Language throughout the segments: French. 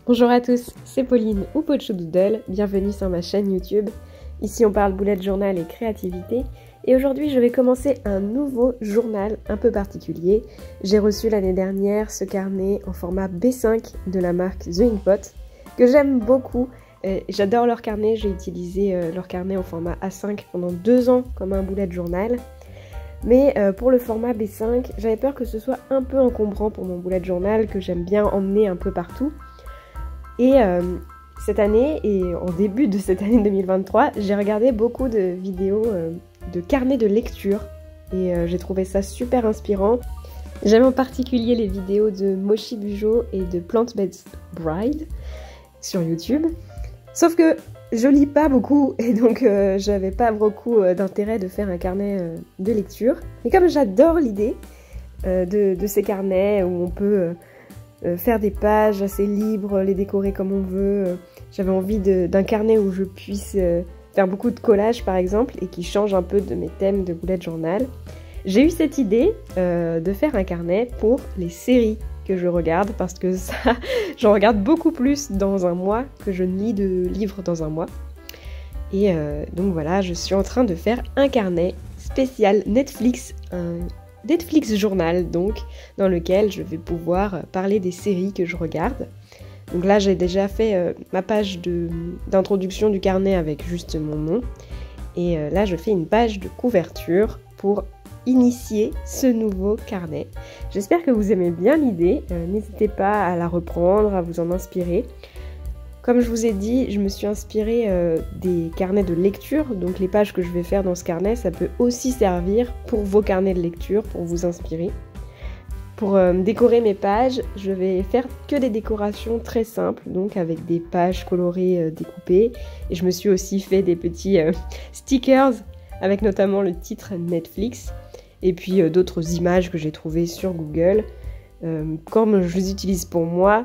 Bonjour à tous, c'est Pauline ou Pochodoodle, bienvenue sur ma chaîne YouTube. Ici on parle bullet journal et créativité et aujourd'hui je vais commencer un nouveau journal un peu particulier. J'ai reçu l'année dernière ce carnet en format B5 de la marque The Inkpot que j'aime beaucoup. J'adore leur carnet, j'ai utilisé leur carnet en format A5 pendant 2 ans comme un bullet journal. Mais pour le format B5, j'avais peur que ce soit un peu encombrant pour mon bullet journal que j'aime bien emmener un peu partout. Et cette année, et en début de cette année 2023, j'ai regardé beaucoup de vidéos de carnets de lecture et j'ai trouvé ça super inspirant. J'aime en particulier les vidéos de Moshi Bujo et de Plant-Based Bride sur YouTube. Sauf que je lis pas beaucoup et donc j'avais pas beaucoup d'intérêt de faire un carnet de lecture. Mais comme j'adore l'idée de ces carnets où on peut faire des pages assez libres, les décorer comme on veut. J'avais envie d'un carnet où je puisse faire beaucoup de collages par exemple et qui change un peu de mes thèmes de bullet journal. J'ai eu cette idée de faire un carnet pour les séries que je regarde parce que ça, j'en regarde beaucoup plus dans un mois que je ne lis de livres dans un mois. Et donc voilà, je suis en train de faire un carnet spécial Netflix, Netflix Journal, donc, dans lequel je vais pouvoir parler des séries que je regarde. Donc là, j'ai déjà fait ma page d'introduction du carnet avec juste mon nom. Et là, je fais une page de couverture pour initier ce nouveau carnet. J'espère que vous aimez bien l'idée. N'hésitez pas à la reprendre, à vous en inspirer. Comme je vous ai dit, je me suis inspirée des carnets de lecture, donc les pages que je vais faire dans ce carnet, ça peut aussi servir pour vos carnets de lecture, pour vous inspirer. Pour décorer mes pages, je vais faire que des décorations très simples, donc avec des pages colorées découpées. Et je me suis aussi fait des petits stickers, avec notamment le titre Netflix, et puis d'autres images que j'ai trouvées sur Google. Comme je les utilise pour moi,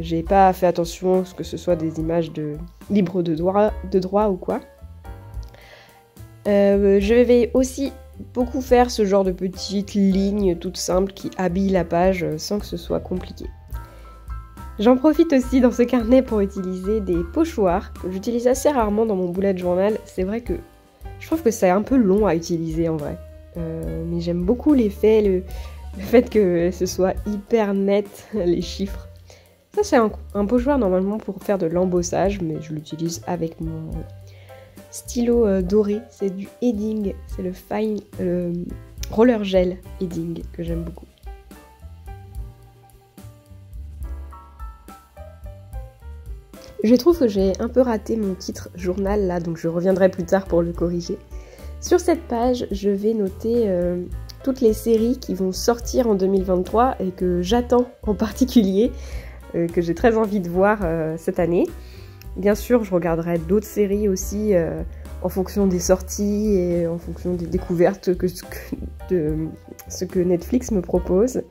j'ai pas fait attention à ce que ce soit des images libres de droit ou quoi. Je vais aussi beaucoup faire ce genre de petites lignes toutes simples qui habillent la page sans que ce soit compliqué. J'en profite aussi dans ce carnet pour utiliser des pochoirs que j'utilise assez rarement dans mon bullet journal. C'est vrai que je trouve que c'est un peu long à utiliser en vrai. Mais j'aime beaucoup l'effet, le fait que ce soit hyper net, les chiffres. Ça c'est un pochoir normalement pour faire de l'embossage, mais je l'utilise avec mon stylo doré. C'est du Edding, c'est le roller gel Edding que j'aime beaucoup. Je trouve que j'ai un peu raté mon titre journal là, donc je reviendrai plus tard pour le corriger. Sur cette page, je vais noter toutes les séries qui vont sortir en 2023 et que j'attends en particulier. Que j'ai très envie de voir cette année. Bien sûr, je regarderai d'autres séries aussi en fonction des sorties et en fonction des découvertes de ce que Netflix me propose.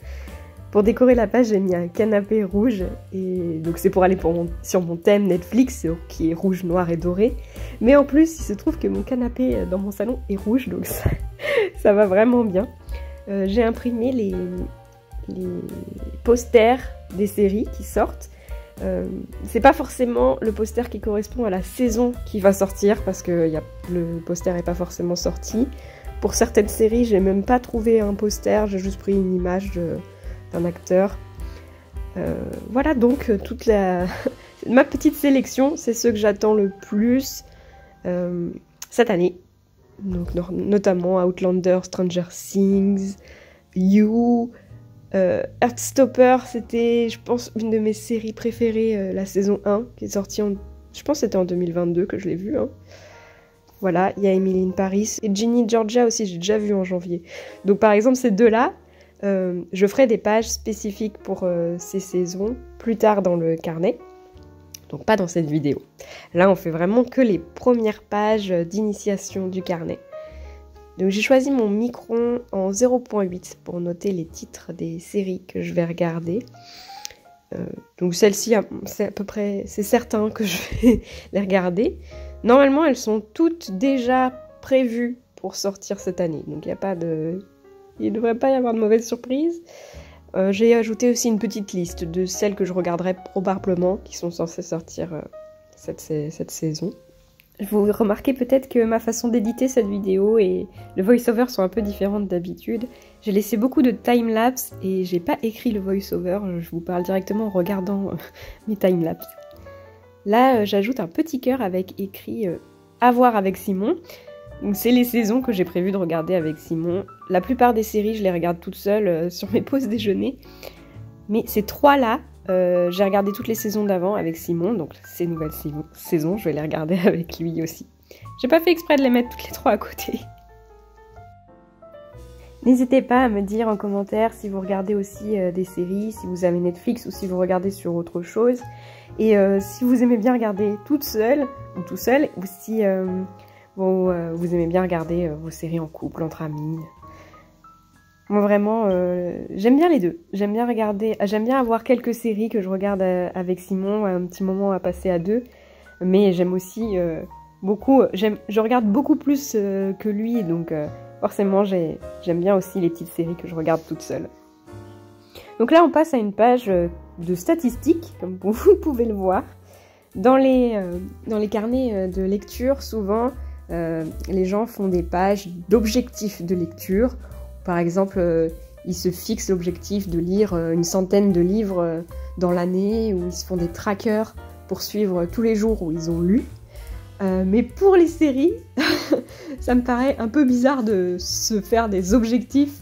Pour décorer la page, j'ai mis un canapé rouge et donc c'est pour aller sur mon thème Netflix qui est rouge, noir et doré. Mais en plus, il se trouve que mon canapé dans mon salon est rouge, donc ça va vraiment bien. J'ai imprimé les posters des séries qui sortent. C'est pas forcément le poster qui correspond à la saison qui va sortir parce que le poster est pas forcément sorti. Pour certaines séries, j'ai même pas trouvé un poster, j'ai juste pris une image d'un acteur. Voilà donc toute ma petite sélection, c'est ce que j'attends le plus cette année. Donc notamment Outlander, Stranger Things, You. Heartstopper, c'était, je pense, une de mes séries préférées, la saison 1, qui est sortie je pense que c'était en 2022 que je l'ai vue. Hein. Voilà, il y a Emily in Paris. Et Ginny Georgia aussi, j'ai déjà vu en janvier. Donc par exemple, ces deux-là, je ferai des pages spécifiques pour ces saisons plus tard dans le carnet. Donc pas dans cette vidéo. Là, on fait vraiment que les premières pages d'initiation du carnet. Donc j'ai choisi mon micron en 0.8 pour noter les titres des séries que je vais regarder. Donc celles-ci, c'est à peu près, c'est certain que je vais les regarder. Normalement, elles sont toutes déjà prévues pour sortir cette année. Donc il ne devrait pas y avoir de mauvaise surprise. J'ai ajouté aussi une petite liste de celles que je regarderai probablement, qui sont censées sortir cette saison. Vous remarquez peut-être que ma façon d'éditer cette vidéo et le voice-over sont un peu différentes d'habitude. J'ai laissé beaucoup de time-lapse et j'ai pas écrit le voice-over, je vous parle directement en regardant mes time-lapse. Là, j'ajoute un petit cœur avec écrit à voir avec Simon. C'est les saisons que j'ai prévu de regarder avec Simon. La plupart des séries, je les regarde toute seule sur mes pauses déjeuner. Mais ces trois-là, j'ai regardé toutes les saisons d'avant avec Simon, donc ces nouvelles saisons, je vais les regarder avec lui aussi. J'ai pas fait exprès de les mettre toutes les trois à côté. N'hésitez pas à me dire en commentaire si vous regardez aussi des séries, si vous avez Netflix ou si vous regardez sur autre chose. Et si vous aimez bien regarder toute seule ou tout seul, ou si vous aimez bien regarder vos séries en couple, entre amis. Moi vraiment, j'aime bien les deux. J'aime bien avoir quelques séries que je regarde avec Simon, un petit moment à passer à deux. Mais j'aime aussi beaucoup, je regarde beaucoup plus que lui, donc forcément j'aime bien aussi les petites séries que je regarde toute seule. Donc là on passe à une page de statistiques, comme vous pouvez le voir. Dans les carnets de lecture, souvent, les gens font des pages d'objectifs de lecture. Par exemple, ils se fixent l'objectif de lire une centaine de livres dans l'année, ou ils se font des trackers pour suivre tous les jours où ils ont lu. Mais pour les séries, ça me paraît un peu bizarre de se faire des objectifs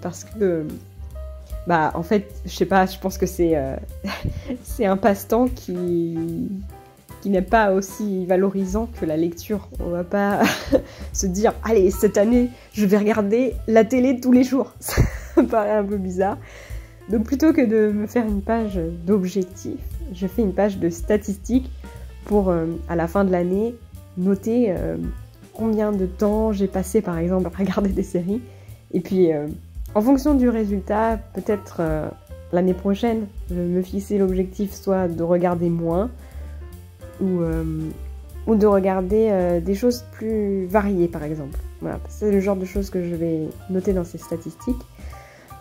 parce que, en fait, je sais pas, je pense que c'est un passe-temps qui n'est pas aussi valorisant que la lecture. On va pas se dire « Allez, cette année, je vais regarder la télé tous les jours ». Ça me paraît un peu bizarre. Donc plutôt que de me faire une page d'objectifs, je fais une page de statistiques pour, à la fin de l'année, noter combien de temps j'ai passé, par exemple, à regarder des séries. Et puis, en fonction du résultat, peut-être l'année prochaine, je vais me fixer l'objectif soit de regarder moins, ou de regarder des choses plus variées, par exemple. Voilà, c'est le genre de choses que je vais noter dans ces statistiques.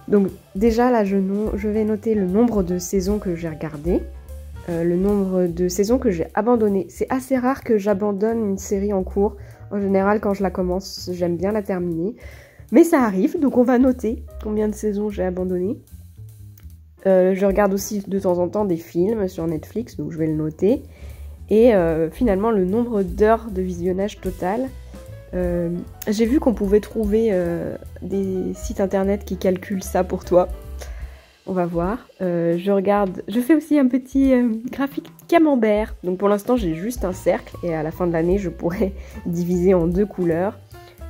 Donc déjà là, je vais noter le nombre de saisons que j'ai regardées, le nombre de saisons que j'ai abandonnées. C'est assez rare que j'abandonne une série en cours. En général, quand je la commence, j'aime bien la terminer. Mais ça arrive, donc on va noter combien de saisons j'ai abandonné. Je regarde aussi de temps en temps des films sur Netflix, donc je vais le noter. Et finalement, le nombre d'heures de visionnage total. J'ai vu qu'on pouvait trouver des sites internet qui calculent ça pour toi. On va voir. Je fais aussi un petit graphique camembert. Donc pour l'instant, j'ai juste un cercle. Et à la fin de l'année, je pourrais diviser en deux couleurs.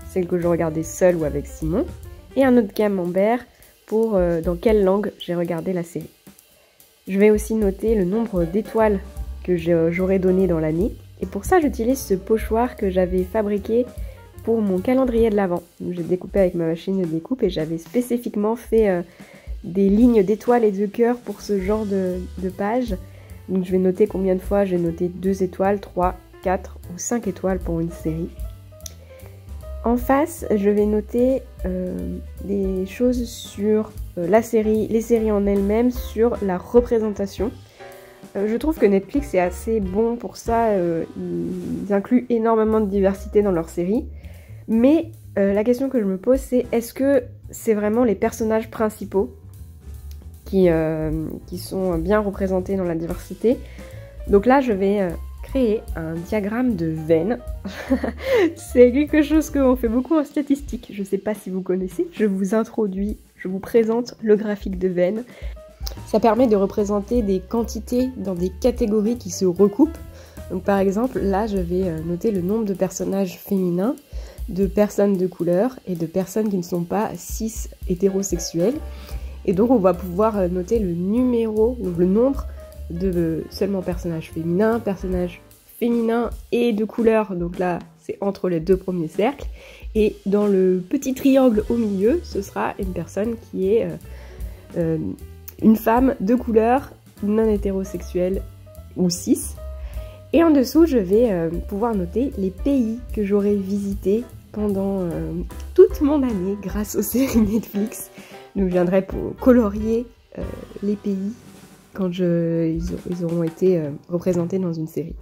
Celle que je regardais seule ou avec Simon. Et un autre camembert pour dans quelle langue j'ai regardé la série. Je vais aussi noter le nombre d'étoiles que j'aurais donné dans l'année. Et pour ça, j'utilise ce pochoir que j'avais fabriqué pour mon calendrier de l'Avent. J'ai découpé avec ma machine de découpe et j'avais spécifiquement fait des lignes d'étoiles et de cœurs pour ce genre de page. Donc je vais noter combien de fois j'ai noté 2 étoiles, 3, 4 ou 5 étoiles pour une série. En face, je vais noter des choses sur les séries en elles-mêmes, sur la représentation. Je trouve que Netflix est assez bon pour ça, ils incluent énormément de diversité dans leurs séries, mais la question que je me pose c'est est-ce que c'est vraiment les personnages principaux qui sont bien représentés dans la diversité? Donc là je vais créer un diagramme de veine. C'est quelque chose qu'on fait beaucoup en statistique, je ne sais pas si vous connaissez, je vous présente le graphique de veine. Ça permet de représenter des quantités dans des catégories qui se recoupent. Donc par exemple, là je vais noter le nombre de personnages féminins, de personnes de couleur et de personnes qui ne sont pas cis hétérosexuelles. Et donc on va pouvoir noter le numéro, donc le nombre de seulement personnages féminins et de couleur. Donc là c'est entre les deux premiers cercles. Et dans le petit triangle au milieu, ce sera une personne qui est une femme de couleur, non hétérosexuelle ou cis. Et en dessous, je vais pouvoir noter les pays que j'aurai visités pendant toute mon année grâce aux séries Netflix. je viendrai pour colorier les pays quand ils auront été représentés dans une série.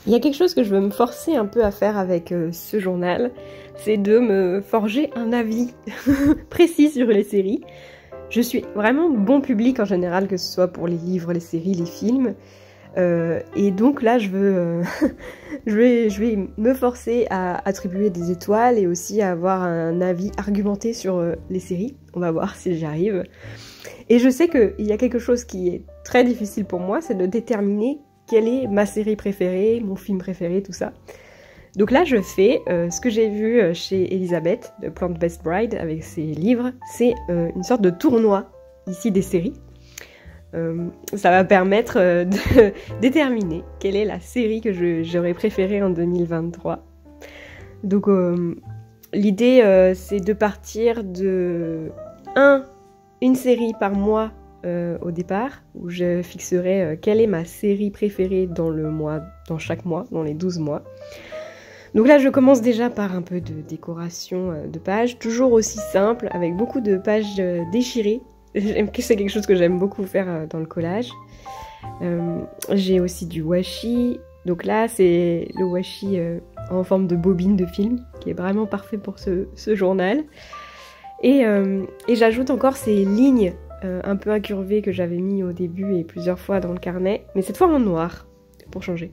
Il y a quelque chose que je veux me forcer un peu à faire avec ce journal, c'est de me forger un avis précis sur les séries. Je suis vraiment bon public en général, que ce soit pour les livres, les séries, les films. Et donc là, je vais me forcer à attribuer des étoiles et aussi à avoir un avis argumenté sur les séries. On va voir si j'y arrive. Et je sais qu'il y a quelque chose qui est très difficile pour moi, c'est de déterminer quelle est ma série préférée, mon film préféré, tout ça. Donc là, je fais ce que j'ai vu chez Elisabeth, de Plant-Based Bride, avec ses livres. C'est une sorte de tournoi, ici, des séries. Ça va permettre de déterminer quelle est la série que j'aurais préférée en 2023. Donc l'idée, c'est de partir de une série par mois au départ, où je fixerai quelle est ma série préférée dans chaque mois, dans les 12 mois. Donc là, je commence déjà par un peu de décoration de pages, toujours aussi simple, avec beaucoup de pages déchirées. C'est quelque chose que j'aime beaucoup faire dans le collage. J'ai aussi du washi. Donc là, c'est le washi en forme de bobine de film, qui est vraiment parfait pour ce journal. Et j'ajoute encore ces lignes un peu incurvées que j'avais mis au début et plusieurs fois dans le carnet, mais cette fois en noir, pour changer.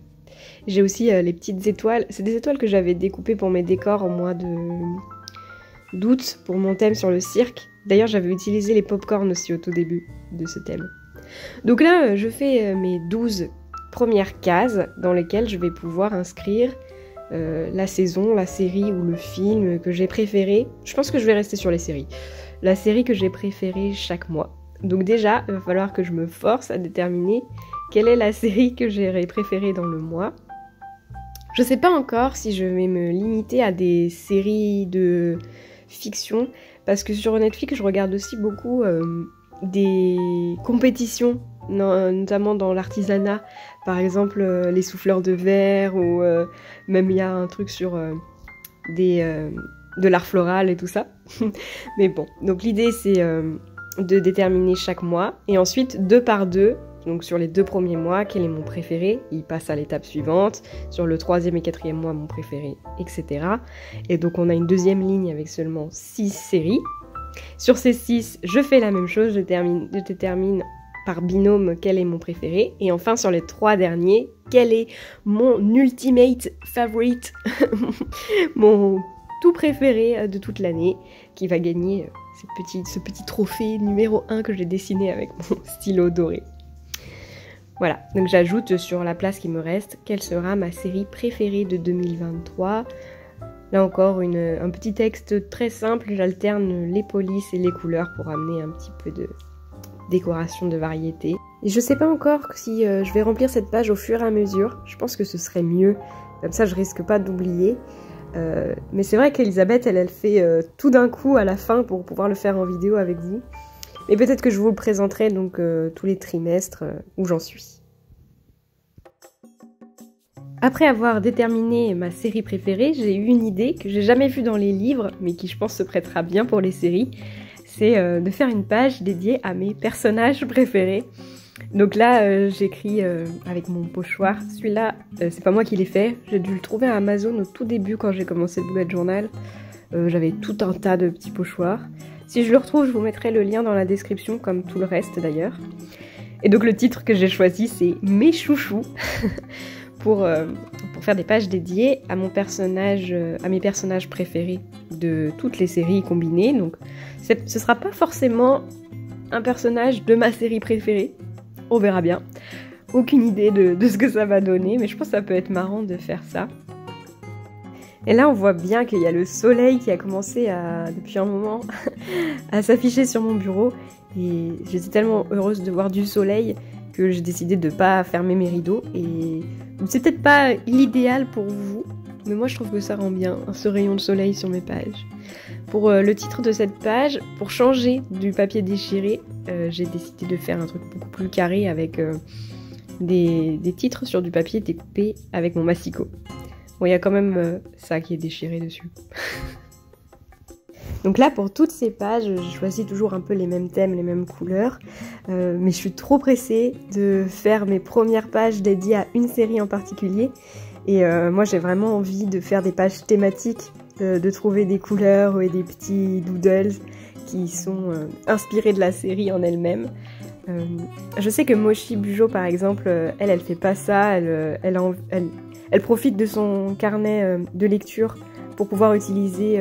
J'ai aussi les petites étoiles. C'est des étoiles que j'avais découpées pour mes décors au mois d'août pour mon thème sur le cirque. D'ailleurs, j'avais utilisé les pop-corn aussi au tout début de ce thème. Donc là, je fais mes 12 premières cases dans lesquelles je vais pouvoir inscrire la saison, la série ou le film que j'ai préféré. Je pense que je vais rester sur les séries. La série que j'ai préférée chaque mois. Donc déjà, il va falloir que je me force à déterminer quelle est la série que j'aurais préférée dans le mois. Je sais pas encore si je vais me limiter à des séries de fiction, parce que sur Netflix, je regarde aussi beaucoup des compétitions, notamment dans l'artisanat. Par exemple, les souffleurs de verre, ou même il y a un truc sur de l'art floral et tout ça. Mais bon, donc l'idée c'est de déterminer chaque mois, et ensuite 2 par 2, donc sur les 2 premiers mois, quel est mon préféré, il passe à l'étape suivante, sur le 3e et 4e mois mon préféré, etc. Et donc on a une deuxième ligne avec seulement 6 séries. Sur ces 6, je fais la même chose, je détermine par binôme quel est mon préféré, et enfin sur les 3 derniers, quel est mon ultimate favorite, mon tout préféré de toute l'année, qui va gagner ce petit trophée numéro 1 que j'ai dessiné avec mon stylo doré. Voilà, donc j'ajoute sur la place qui me reste quelle sera ma série préférée de 2023. Là encore, un petit texte très simple, j'alterne les polices et les couleurs pour amener un petit peu de décoration de variété. Et je sais pas encore si je vais remplir cette page au fur et à mesure, je pense que ce serait mieux, comme ça je risque pas d'oublier. Mais c'est vrai qu'Elisabeth, elle fait tout d'un coup à la fin pour pouvoir le faire en vidéo avec vous. Mais peut-être que je vous le présenterai donc tous les trimestres où j'en suis. Après avoir déterminé ma série préférée, j'ai eu une idée que j'ai jamais vue dans les livres, mais qui je pense se prêtera bien pour les séries. C'est de faire une page dédiée à mes personnages préférés. Donc là, j'écris avec mon pochoir. Celui-là, c'est pas moi qui l'ai fait. J'ai dû le trouver à Amazon au tout début quand j'ai commencé le bullet journal. J'avais tout un tas de petits pochoirs. Si je le retrouve, je vous mettrai le lien dans la description, comme tout le reste d'ailleurs. Et donc le titre que j'ai choisi, c'est « Mes chouchous » pour faire des pages dédiées à mes personnages préférés de toutes les séries combinées. Donc ce sera pas forcément un personnage de ma série préférée, on verra bien. Aucune idée de ce que ça va donner, mais je pense que ça peut être marrant de faire ça. Et là, on voit bien qu'il y a le soleil qui a commencé depuis un moment à s'afficher sur mon bureau. Et j'étais tellement heureuse de voir du soleil que j'ai décidé de ne pas fermer mes rideaux. Et c'est peut-être pas l'idéal pour vous, mais moi je trouve que ça rend bien, ce rayon de soleil sur mes pages. Pour le titre de cette page, pour changer du papier déchiré, j'ai décidé de faire un truc beaucoup plus carré avec des titres sur du papier découpé avec mon massicot. Bon, il y a quand même ça qui est déchiré dessus. Donc là, pour toutes ces pages, je choisis toujours un peu les mêmes thèmes, les mêmes couleurs, mais je suis trop pressée de faire mes premières pages dédiées à une série en particulier. Et moi, j'ai vraiment envie de faire des pages thématiques, de trouver des couleurs et des petits doodles qui sont inspirés de la série en elle-même. Je sais que Mochi Bujo, par exemple, elle fait pas ça, elle profite de son carnet de lecture pour pouvoir utiliser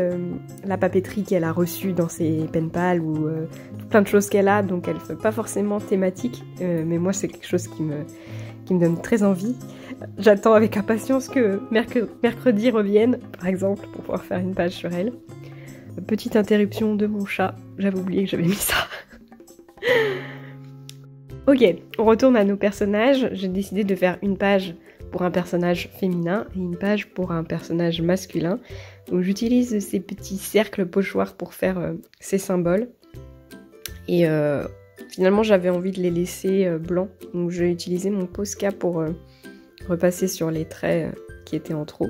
la papeterie qu'elle a reçue dans ses pen pals ou plein de choses qu'elle a, donc elle fait pas forcément thématique, mais moi c'est quelque chose qui me donne très envie. J'attends avec impatience que mercredi revienne, par exemple, pour pouvoir faire une page sur elle. Petite interruption de mon chat, j'avais oublié que j'avais mis ça. Ok, on retourne à nos personnages. J'ai décidé de faire une page pour un personnage féminin et une page pour un personnage masculin. Donc j'utilise ces petits cercles pochoirs pour faire ces symboles. Et finalement j'avais envie de les laisser blancs. Donc j'ai utilisé mon Posca pour repasser sur les traits qui étaient en trop.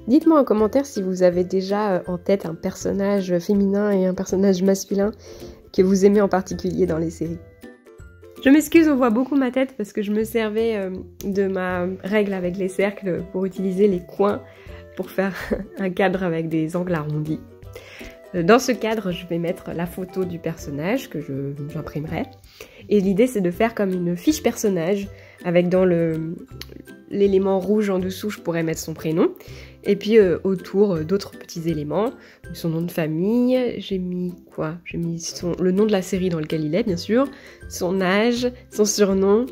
Dites-moi en commentaire si vous avez déjà en tête un personnage féminin et un personnage masculin que vous aimez en particulier dans les séries. Je m'excuse, on voit beaucoup ma tête parce que je me servais de ma règle avec les cercles pour utiliser les coins pour faire un cadre avec des angles arrondis. Dans ce cadre, je vais mettre la photo du personnage que j'imprimerai. Et l'idée, c'est de faire comme une fiche personnage avec dans l'élément rouge en dessous, je pourrais mettre son prénom. Et puis autour, d'autres petits éléments. Son nom de famille, j'ai mis quoi? J'ai mis le nom de la série dans lequel il est, bien sûr. Son âge, son surnom,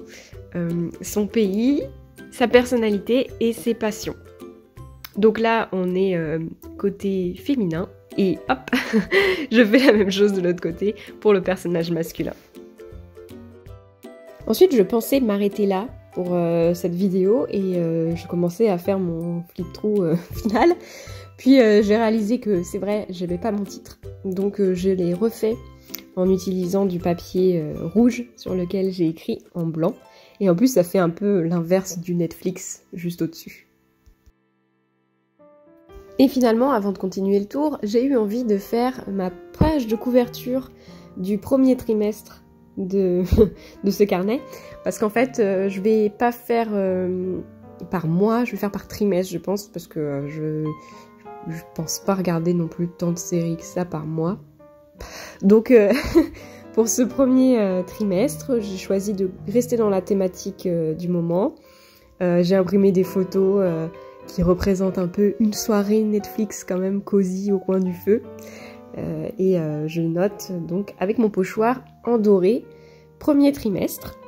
son pays, sa personnalité et ses passions. Donc là, on est côté féminin. Et hop, je fais la même chose de l'autre côté pour le personnage masculin. Ensuite, je pensais m'arrêter là pour cette vidéo et je commençais à faire mon flip-through final. Puis j'ai réalisé que c'est vrai, j'avais pas mon titre. Donc je l'ai refait en utilisant du papier rouge sur lequel j'ai écrit en blanc. Et en plus, ça fait un peu l'inverse du Netflix juste au-dessus. Et finalement, avant de continuer le tour, j'ai eu envie de faire ma page de couverture du premier trimestre de ce carnet. Parce qu'en fait, je vais pas faire par mois, je vais faire par trimestre, je pense, parce que je pense pas regarder non plus tant de séries que ça par mois. Donc, pour ce premier trimestre, j'ai choisi de rester dans la thématique du moment. J'ai imprimé des photos qui représente un peu une soirée Netflix quand même cosy au coin du feu. Et je note donc avec mon pochoir en doré, premier trimestre.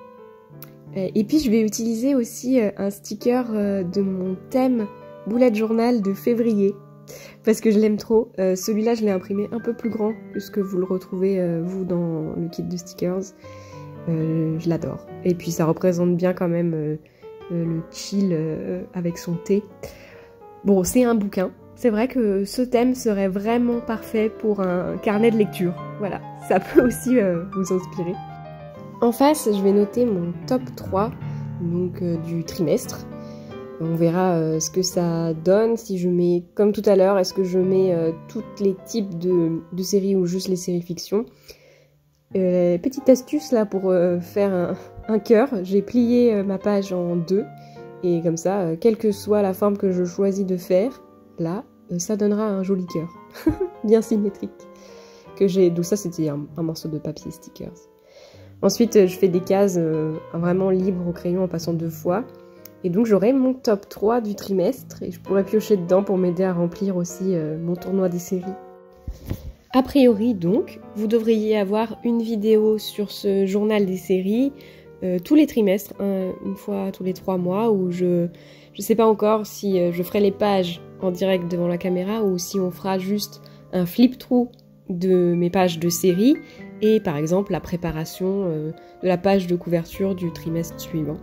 Et puis je vais utiliser aussi un sticker de mon thème bullet journal de février, parce que je l'aime trop. Celui-là je l'ai imprimé un peu plus grand que ce que vous le retrouvez vous dans le kit de stickers. Je l'adore. Et puis ça représente bien quand même le chill avec son thé. Bon, c'est un bouquin. C'est vrai que ce thème serait vraiment parfait pour un carnet de lecture. Voilà, ça peut aussi vous inspirer. En face, je vais noter mon top 3 donc, du trimestre. On verra ce que ça donne. Si je mets, comme tout à l'heure, est-ce que je mets tous les types de séries ou juste les séries fiction. Petite astuce là pour faire un cœur, j'ai plié ma page en deux et comme ça, quelle que soit la forme que je choisis de faire, là, ça donnera un joli cœur, bien symétrique. Donc ça c'était un morceau de papier stickers. Ensuite, je fais des cases vraiment libres au crayon en passant 2 fois. Et donc j'aurai mon top 3 du trimestre et je pourrais piocher dedans pour m'aider à remplir aussi mon tournoi des séries. A priori donc, vous devriez avoir une vidéo sur ce journal des séries tous les trimestres, une fois tous les 3 mois, où je sais pas encore si je ferai les pages en direct devant la caméra ou si on fera juste un flip-through de mes pages de séries et par exemple la préparation de la page de couverture du trimestre suivant.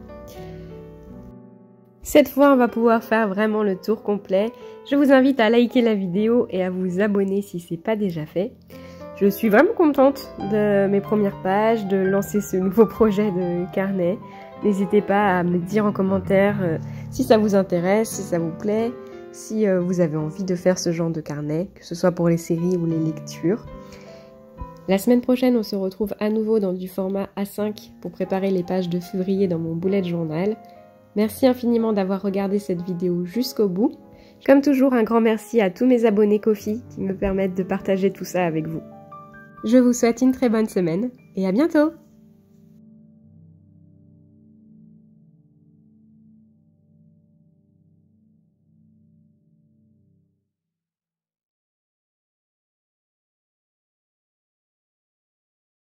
Cette fois, on va pouvoir faire vraiment le tour complet. Je vous invite à liker la vidéo et à vous abonner si ce n'est pas déjà fait. Je suis vraiment contente de mes premières pages, de lancer ce nouveau projet de carnet. N'hésitez pas à me dire en commentaire si ça vous intéresse, si ça vous plaît, si vous avez envie de faire ce genre de carnet, que ce soit pour les séries ou les lectures. La semaine prochaine, on se retrouve à nouveau dans du format A5 pour préparer les pages de février dans mon bullet journal. Merci infiniment d'avoir regardé cette vidéo jusqu'au bout. Comme toujours, un grand merci à tous mes abonnés Ko-fi qui me permettent de partager tout ça avec vous. Je vous souhaite une très bonne semaine et à bientôt!